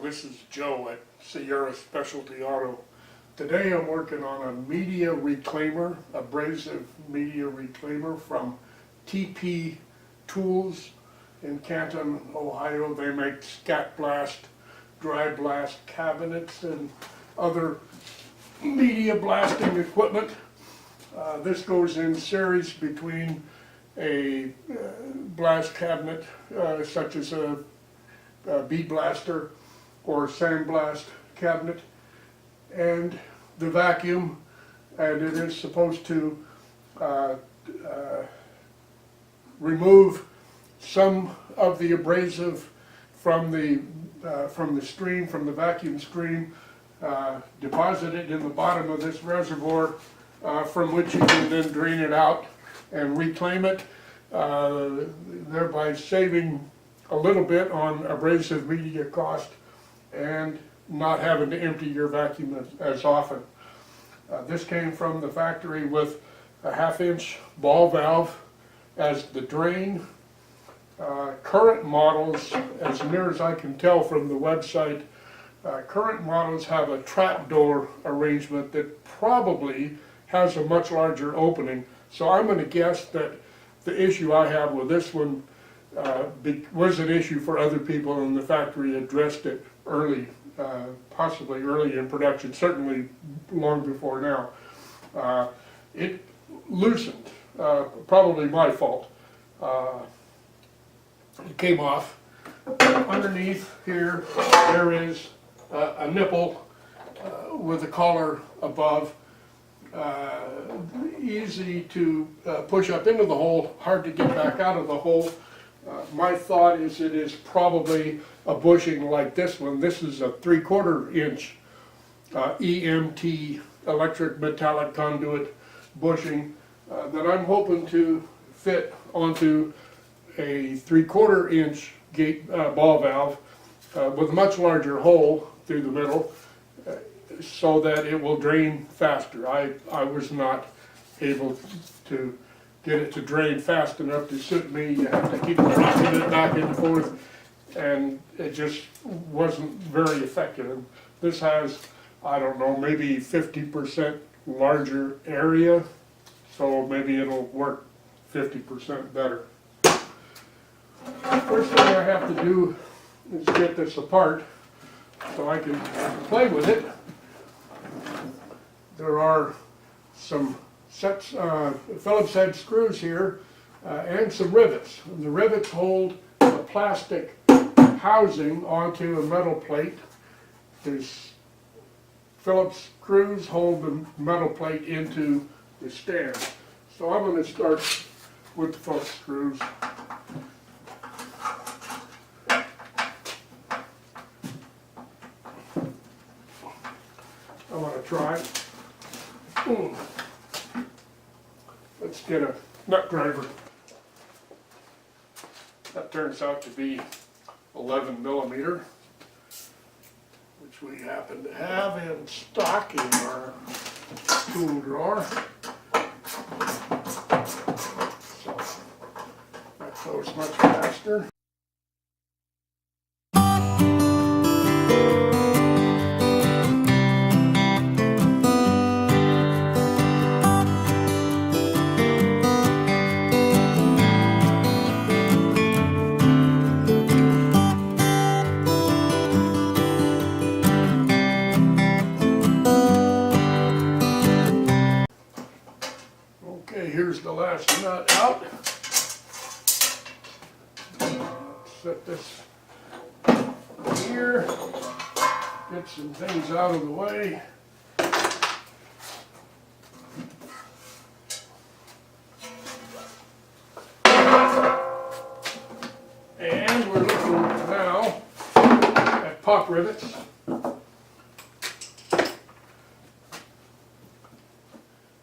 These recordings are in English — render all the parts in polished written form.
This is Joe at Sierra Specialty Auto. Today I'm working on a media reclaimer, abrasive media reclaimer from TP Tools in Canton, Ohio. They make scat blast, dry blast cabinets and other media blasting equipment. This goes in series between a blast cabinet such as a bead blaster or sandblast cabinet and the vacuum, and it is supposed to remove some of the abrasive from the stream, from the vacuum stream, deposit it in the bottom of this reservoir, from which you can then drain it out and reclaim it, thereby saving a little bit on abrasive media cost and not having to empty your vacuum as often. This came from the factory with a 1/2-inch ball valve as the drain. Current models, as near as I can tell from the website, current models have a trapdoor arrangement that probably has a much larger opening. So I'm going to guess that the issue I have with this one was an issue for other people, and the factory addressed it early, possibly early in production, certainly long before now. It loosened, probably my fault. It came off. Underneath here, there is a nipple with a collar above. Easy to push up into the hole, hard to get back out of the hole. My thought is it is probably a bushing like this one. This is a 3/4 inch EMT, electric metallic conduit bushing that I'm hoping to fit onto a 3/4 inch gate ball valve with a much larger hole through the middle, so that it will drain faster. I was not able to get it to drain fast enough to suit me. You have to keep rocking it back and forth, and it just wasn't very effective. And this has, I don't know, maybe 50% larger area, so maybe it'll work 50% better. First thing I have to do is get this apart so I can play with it. There are some sets, Phillips head screws here, and some rivets. And the rivets hold the plastic housing onto a metal plate. These Phillips screws hold the metal plate into the stand. So I'm going to start with the Phillips screws. I'm going to try. Let's get a nut driver. That turns out to be 11 millimeter, which we happen to have in stock in our tool drawer. So that goes much faster. Here's the last nut out. Set this here, get some things out of the way. And we're looking now at pop rivets.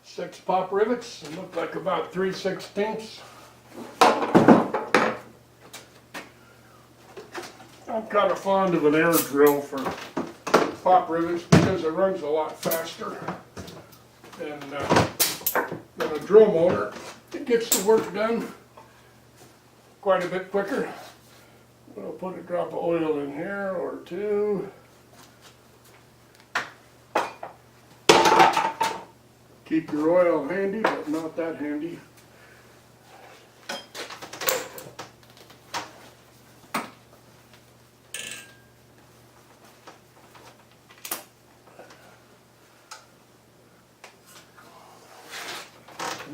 6 pop rivets, they look like about 3/16. I'm kind of fond of an air drill for pop rivets because it runs a lot faster than a drill motor. It gets the work done quite a bit quicker. We'll put a drop of oil in here or two. Keep your oil handy, but not that handy.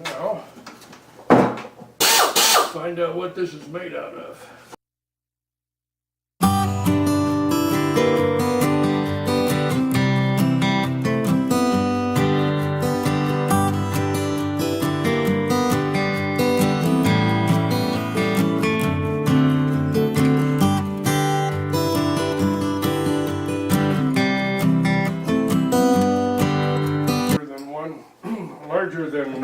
Now, find out what this is made out of. Larger than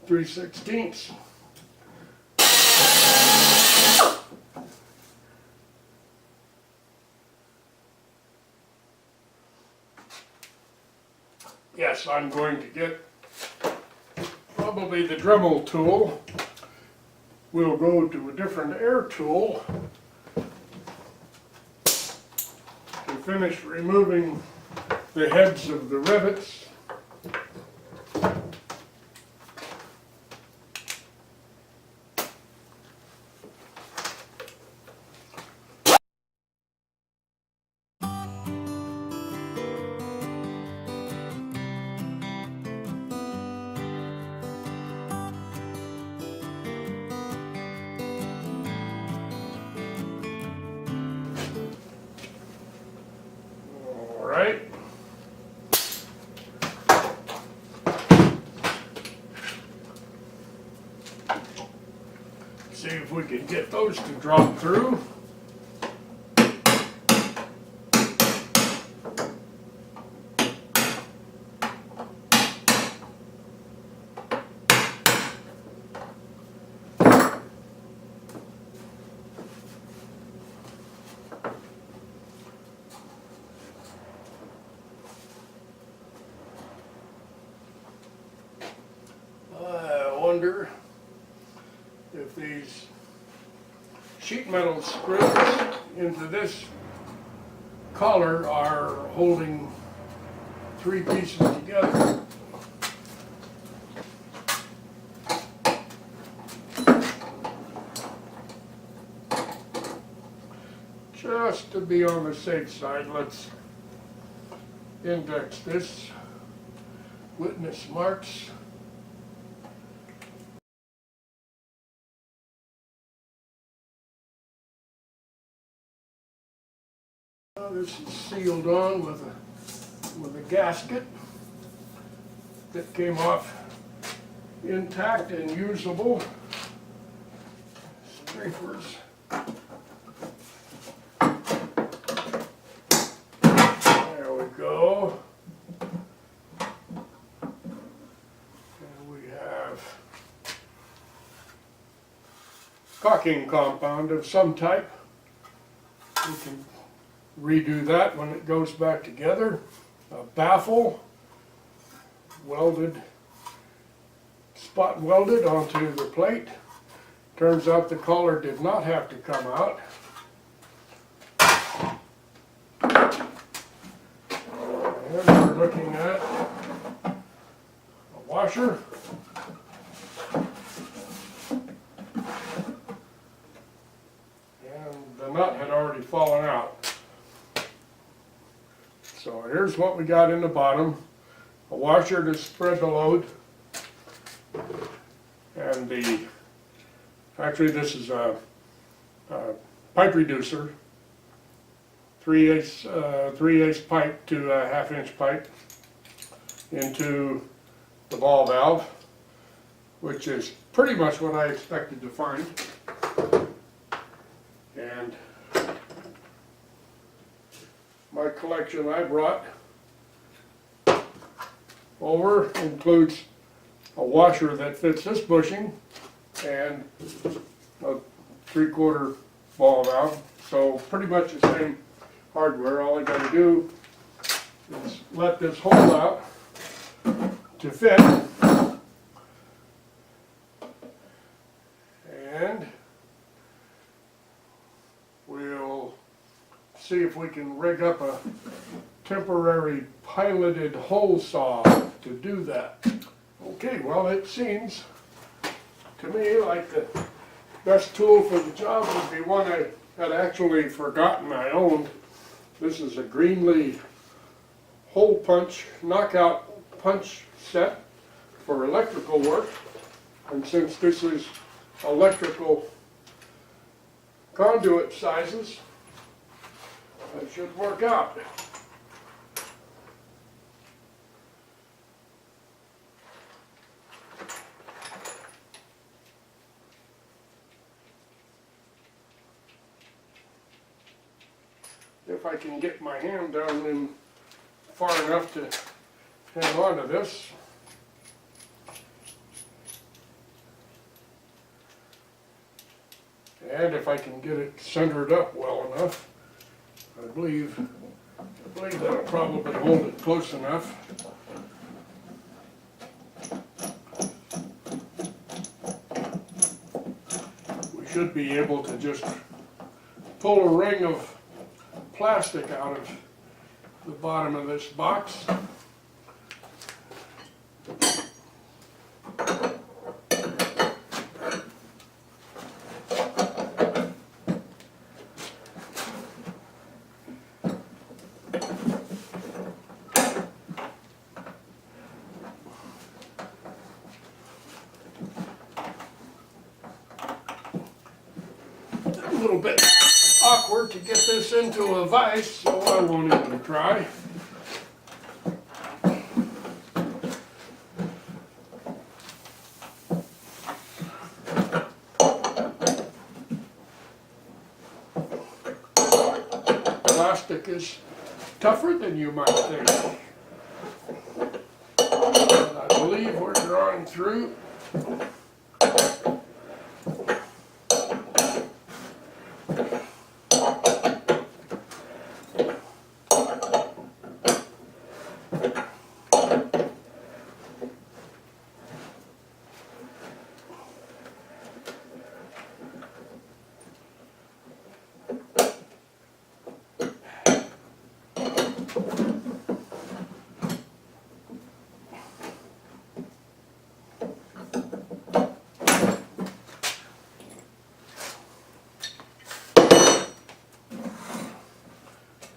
3/16. Yes, I'm going to get probably the Dremel tool. We'll go to a different air tool to finish removing the heads of the rivets. Right. See if we can get those to drop through. I wonder if these sheet metal screws into this collar are holding three pieces together. Just to be on the safe side, let's index this. Witness marks. This is sealed on with a gasket that came off intact and usable. Scrapers. There we go. And we have caulking compound of some type. We can redo that when it goes back together. A baffle, welded, spot welded onto the plate. Turns out the collar did not have to come out. And we're looking at a washer. And the nut had already fallen out. So here's what we got in the bottom. A washer to spread the load. And actually this is a pipe reducer. 3/8 pipe to a 1/2 inch pipe into the ball valve, which is pretty much what I expected to find. And my collection I brought over includes a washer that fits this bushing and a 3/4 ball valve. So pretty much the same hardware. All I got to do is let this hole out to fit, and see if we can rig up a temporary piloted hole saw to do that. Okay, well, it seems to me like the best tool for the job would be one I had actually forgotten I owned. This is a Greenlee hole punch, knockout punch set for electrical work. And since this is electrical conduit sizes, it should work out. If I can get my hand down in far enough to hang on to this. And if I can get it centered up well enough, I believe that'll probably hold it close enough. We should be able to just pull a ring of plastic out of the bottom of this box. A little bit awkward to get this into a vise, so I won't even try. Plastic is tougher than you might think. And I believe we're drawing through.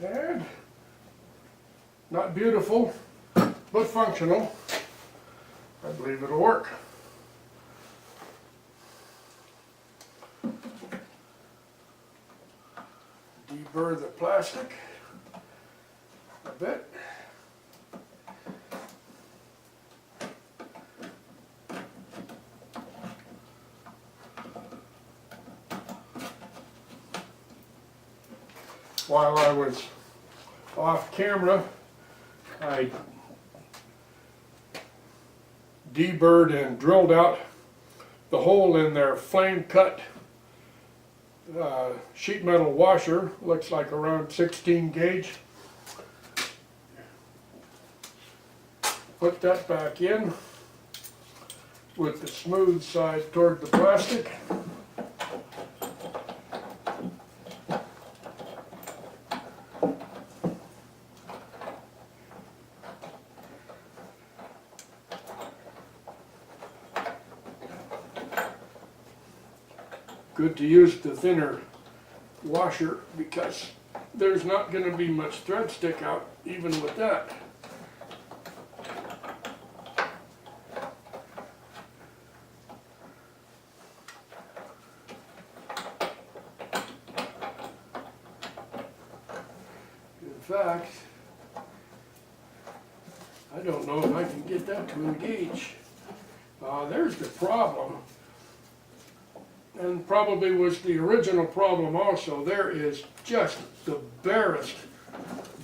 And not beautiful, but functional. I believe it'll work. Deburr the plastic a bit. While I was off camera, I deburred and drilled out the hole in their flame cut sheet metal washer. Looks like around 16 gauge. Put that back in with the smooth side toward the plastic. Good to use the thinner washer because there's not going to be much thread stick out even with that. In fact, I don't know if I can get that to engage. There's the problem. And probably was the original problem also. There is just the barest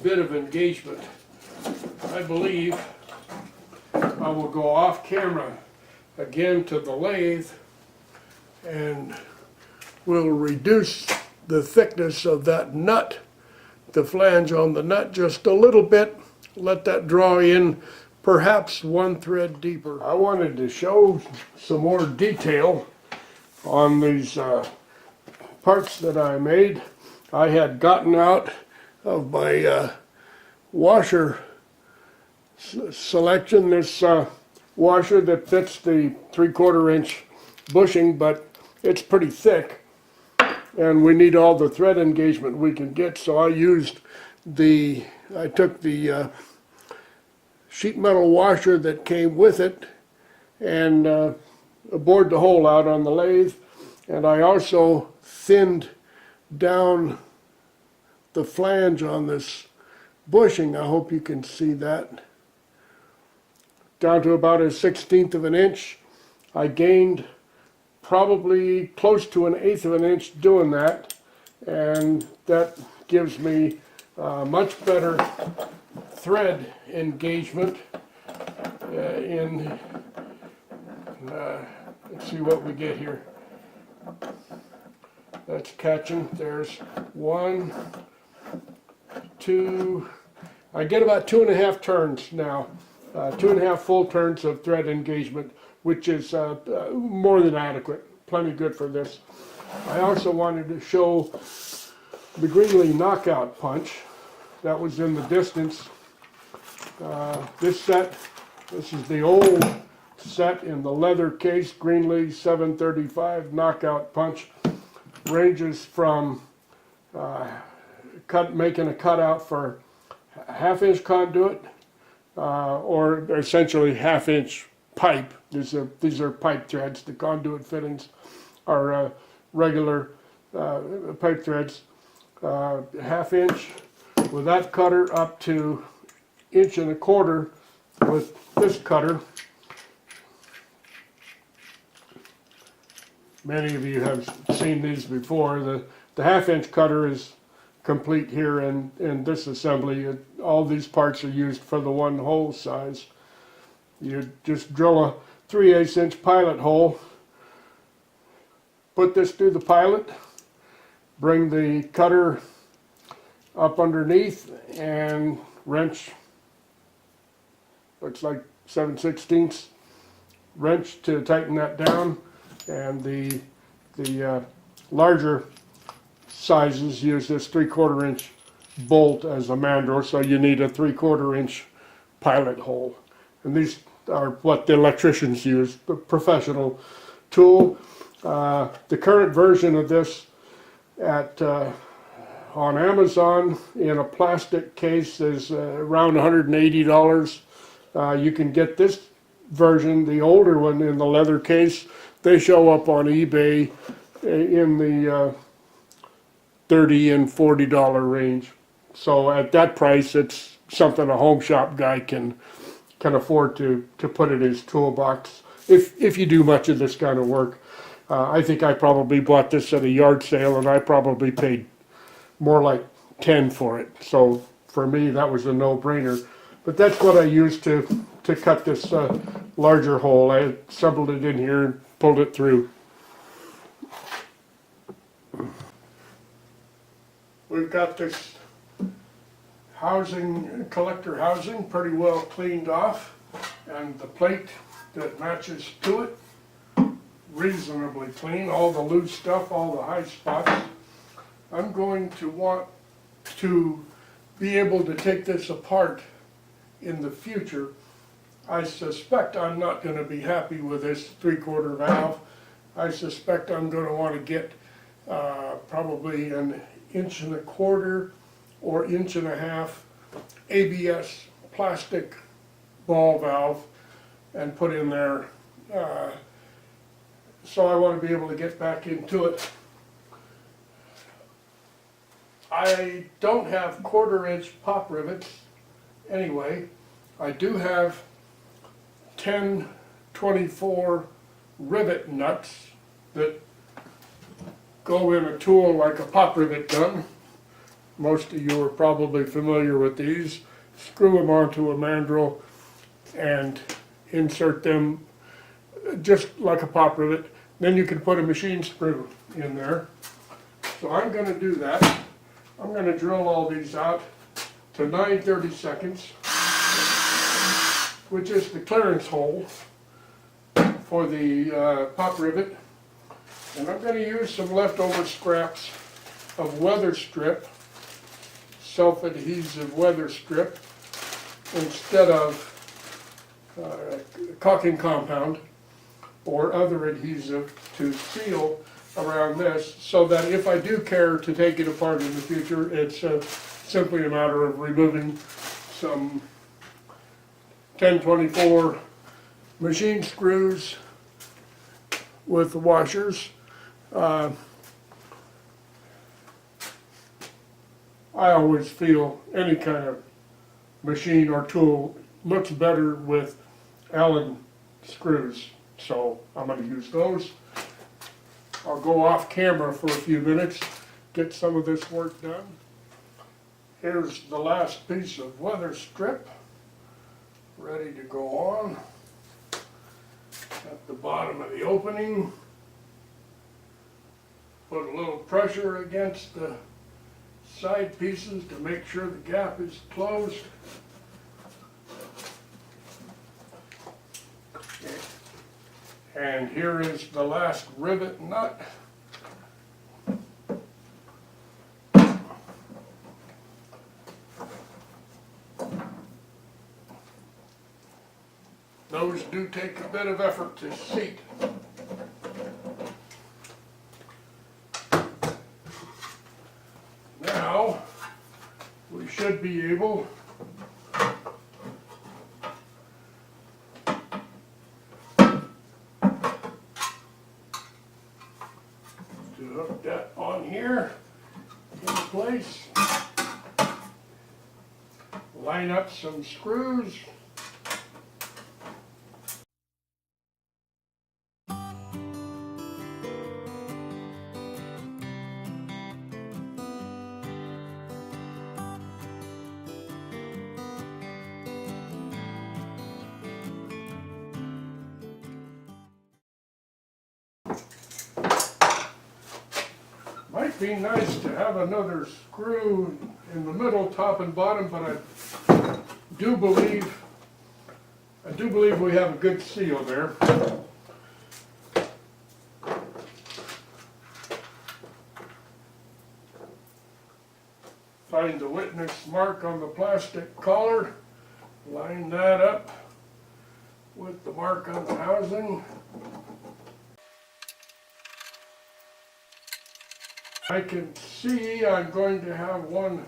bit of engagement. I believe I will go off camera again to the lathe and we'll reduce the thickness of that nut, the flange on the nut, just a little bit. Let that draw in perhaps one thread deeper. I wanted to show some more detail on these parts that I made. I had gotten out of my washer selection. This washer that fits the 3/4 inch bushing, but it's pretty thick and we need all the thread engagement we can get. So I took the sheet metal washer that came with it and bored the hole out on the lathe, and I also thinned down the flange on this bushing. I hope you can see that. Down to about 1/16 of an inch. I gained probably close to 1/8 of an inch doing that, and that gives me much better thread engagement let's see what we get here. That's catching. There's 1, 2, I get about 2.5 turns now. 2.5 full turns of thread engagement, which is more than adequate. Plenty good for this. I also wanted to show the Greenlee knockout punch. That was in the distance. This is the old set in the leather case, Greenlee 735 knockout punch. Ranges from making a cutout for 1/2 inch conduit or essentially 1/2 inch pipe. These are pipe threads. The conduit fittings are regular pipe threads. 1/2 inch with that cutter up to 1.25 inches with this cutter. Many of you have seen these before. The 1/2 inch cutter is complete here in this assembly. All these parts are used for the 1 hole size. You just drill a 3/8 inch pilot hole, put this through the pilot, bring the cutter up underneath and wrench, looks like 7/16 wrench to tighten that down. And the larger sizes use this 3/4 inch bolt as a mandrel, so you need a 3/4 inch pilot hole. And these are what the electricians use, the professional tool. The current version of this on Amazon in a plastic case is around $180. You can get this version, the older one in the leather case. They show up on eBay in the $30 and $40 range. So at that price, it's something a home shop guy can afford to put in his toolbox if you do much of this kind of work. I think I probably bought this at a yard sale, and I probably paid more like 10 for it. So for me, that was a no-brainer. But that's what I used to cut this larger hole. I assembled it in here and pulled it through. We've got this collector housing pretty well cleaned off, and the plate that matches to it reasonably clean. All the loose stuff, all the high spots. I'm going to want to be able to take this apart in the future. I suspect I'm not going to be happy with this 3/4 valve. I suspect I'm going to want to get probably 1.25 inches or 1.5 inches ABS plastic ball valve and put in there. So I want to be able to get back into it. I don't have 1/4 inch pop rivets anyway. I do have 10/24 rivet nuts that go in a tool like a pop rivet gun. Most of you are probably familiar with these. Screw them onto a mandrel and insert them just like a pop rivet. Then you can put a machine screw in there. So I'm going to do that. I'm going to drill all these out to 9/32, which is the clearance hole for the pop rivet. And I'm going to use some leftover scraps of weather strip self-adhesive weather strip instead of caulking compound or other adhesive to seal around this, so that if I do care to take it apart in the future, it's simply a matter of removing some 1024 machine screws with the washers. I always feel any kind of machine or tool looks better with Allen screws, so I'm going to use those. I'll go off camera for a few minutes, get some of this work done. Here's the last piece of weather strip, ready to go on. At the bottom of the opening, put a little pressure against the side pieces to make sure the gap is closed. And here is the last rivet nut. Those do take a bit of effort to seat. Now, we should be able to hook that on here in place, line up some screws. Might be nice to have another screw in the middle, top and bottom, but I do believe we have a good seal there. Find the witness mark on the plastic collar, line that up with the mark on the housing. I can see I'm going to have one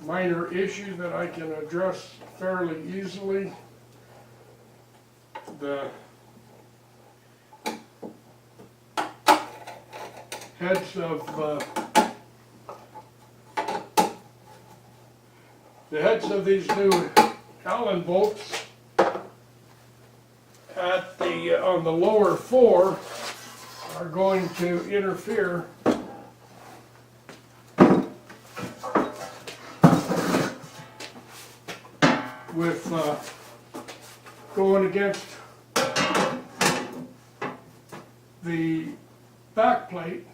minor issue that I can address fairly easily. The heads of these new Allen bolts at on the lower four are going to interfere with going against the back plate,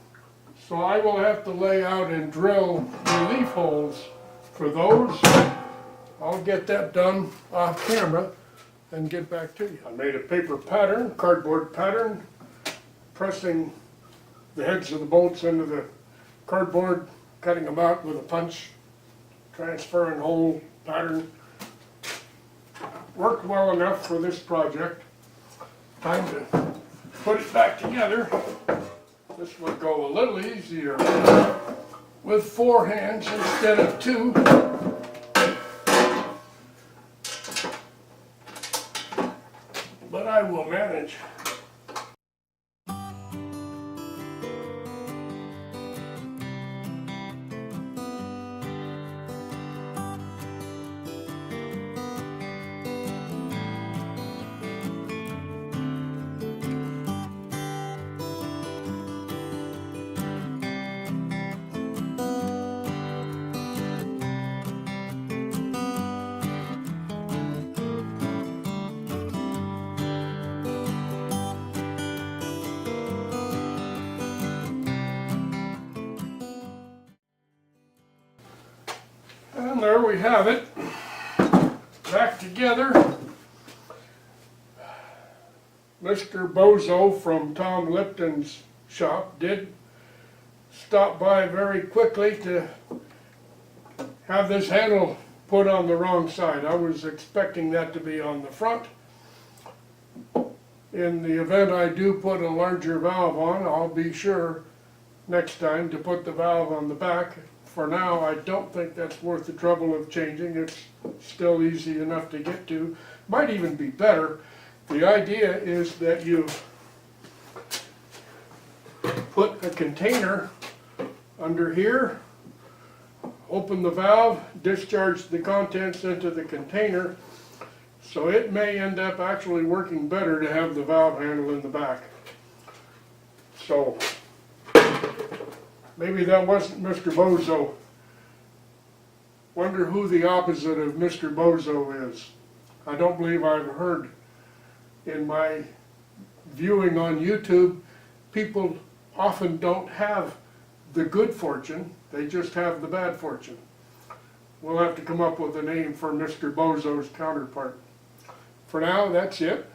so I will have to lay out and drill relief holes for those. I'll get that done off camera and get back to you. I made a paper pattern, cardboard pattern, pressing the heads of the bolts into the cardboard, cutting them out with a punch, transferring hole pattern. Worked well enough for this project. Time to put it back together. This would go a little easier with 4 hands instead of 2. But I will manage. And there we have it, back together. Mr. Bozo from Tom Lipton's shop did stop by very quickly to have this handle put on the wrong side. I was expecting that to be on the front. In the event I do put a larger valve on, I'll be sure next time to put the valve on the back. For now, I don't think that's worth the trouble of changing. It's still easy enough to get to. Might even be better. The idea is that you put a container under here, open the valve, discharge the contents into the container. So it may end up actually working better to have the valve handle in the back. So maybe that wasn't Mr. Bozo. Wonder who the opposite of Mr. Bozo is. I don't believe I've heard in my viewing on YouTube, people often don't have the good fortune, they just have the bad fortune. We'll have to come up with a name for Mr. Bozo's counterpart. For now, that's it.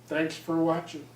Thanks for watching.